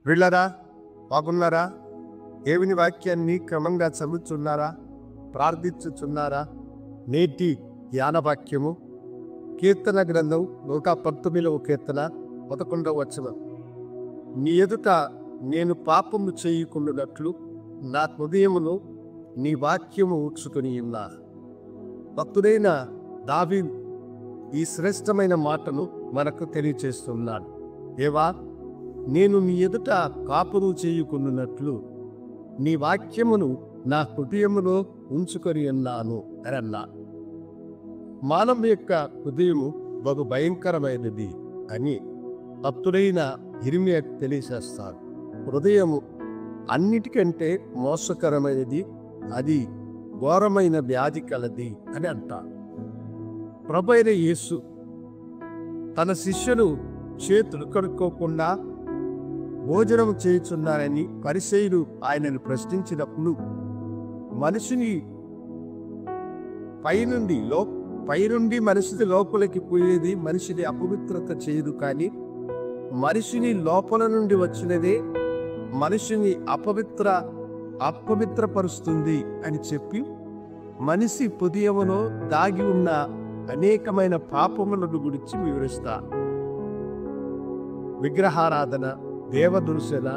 వీళ్ళరా బాగున్నారా? దేవుని వాక్యాన్ని క్రమంగా చదువుతున్నారా? ప్రార్థించుచున్నారా? నేటి ధ్యాన వాక్యము కీర్తన గ్రంథం 119వ కీర్తన 11వ వచనం. నీ ఎదుట నేను పాపము చేయకుండానట్లు నా హృదయమును నీ వాక్యము ఉంచుకొని ఉన్నా. భక్తుడైన దావీదు ఈ శ్రేష్టమైన మాటను మనకు తెలియచేస్తున్నాడు. దేవా, నేను నీ ఎదుట కాపురు చేయకుండానట్లు నీ వాక్యమును నా హృదయములో ఉంచుకొని ఉన్నాను అని అన్నా. మానవ యొక్క హృదయము బహు భయంకరమైనది అని భక్తుడైన ఇర్మియా తెలియజేస్తాడు. హృదయము అన్నిటికంటే మోసకరమైనది, అది ఘోరమైన వ్యాధి కలది అని అంటారు. ప్రభువైన యేసు తన శిష్యులు చేతులు కడుక్కోకుండా భోజనం చేయుచున్నారని పరిసయ్యులు ఆయనను ప్రశ్నించినప్పుడు, మనిషిని పైనుండి మనిషిని లోపలికి పోయేది మనిషిని అపవిత్రత చేయదు, కానీ మనిషిని లోపల నుండి వచ్చినదే మనిషిని అపవిత్రపరుస్తుంది అని చెప్పి, మనిషి హృదయములో దాగి ఉన్న అనేకమైన పాపములను గురించి వివరిస్తారు. విగ్రహారాధన, దేవదూషణ,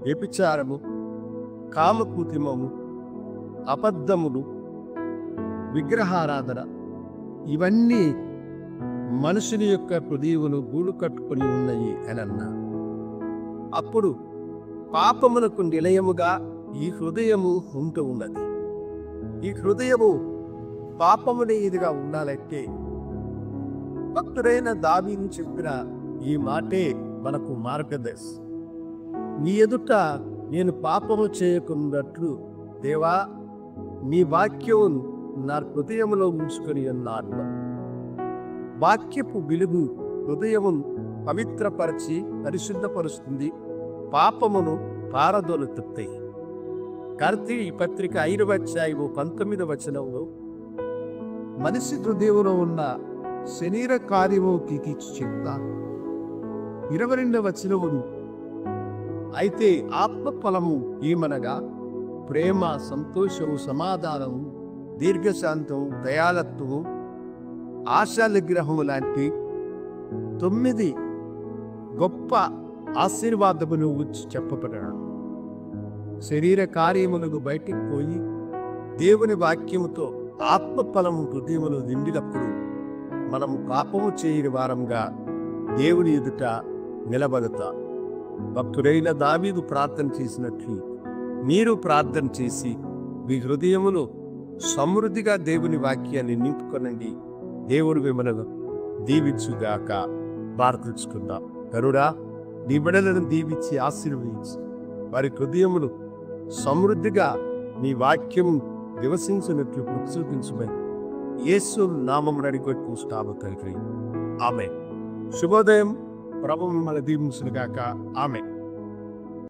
వ్యభిచారము, కామకృత్రిమము, అబద్ధములు, విగ్రహారాధన, ఇవన్నీ మనుషుని యొక్క హృదయమును గూడు కట్టుకొని ఉన్నాయి అని అన్నారు. అప్పుడు పాపమునకు నిలయముగా ఈ హృదయము ఉంటూ ఉన్నది. ఈ హృదయము పాపమునేదిగా ఉండాలంటే భక్తుడైన దావీదు చెప్పిన ఈ మాటే మనకు మార్గదర్శి. నీ ఎదుట నేను పాపము చేయకున్నట్లు దేవా, నీ వాక్యమును నా హృదయములో ఉంచుకొని ఉన్నాను. వాక్యపు వెలుగు హృదయమును పవిత్రపరిచి పరిశుద్ధపరుస్తుంది, పాపమును పారదోలుతుంది. కర్తీ పత్రిక 5వ అధ్యాయము 19వ వచనంలో మనిషి హృదయంలో ఉన్న శరీర కార్యము చెప్తా. 22వ వచనమును అయితే ఆత్మఫలము ఏమనగా ప్రేమ, సంతోషము, సమాధానము, దీర్ఘశాంతము, దయాళత్వము, ఆశా నిగ్రహము లాంటి 9 గొప్ప ఆశీర్వాదములు గురించి చెప్పబడ్డాడు. శరీర కార్యములకు బయటికి పోయి దేవుని వాక్యముతో ఆత్మఫలము హృదయములు నిండినప్పుడు మనము పాపము చేయని వారంగా దేవుని ఎదుట నిలబడతా. భక్తుడైన దావీదు ప్రార్థన చేసినట్లు మీరు ప్రార్థన చేసి మీ హృదయములో సమృద్ధిగా దేవుని వాక్యాన్ని నింపుకొనండి. దేవుడు మిమ్మల్ని దీవించుగాక. ప్రార్థించుకుందాం. కరుడా, నీ బిడ్డలను దీవించి ఆశీర్వదించి వారి హృదయములు సమృద్ధిగా నీ వాక్యము నివసించినట్లు చూపించమని యేసు నామమున అడిగొట్టుకుంటాము తండ్రి. ఆమేన్. శుభోదయం. ప్రభువు మిమ్మల్ని దీవించుగాక. ఆమేన్.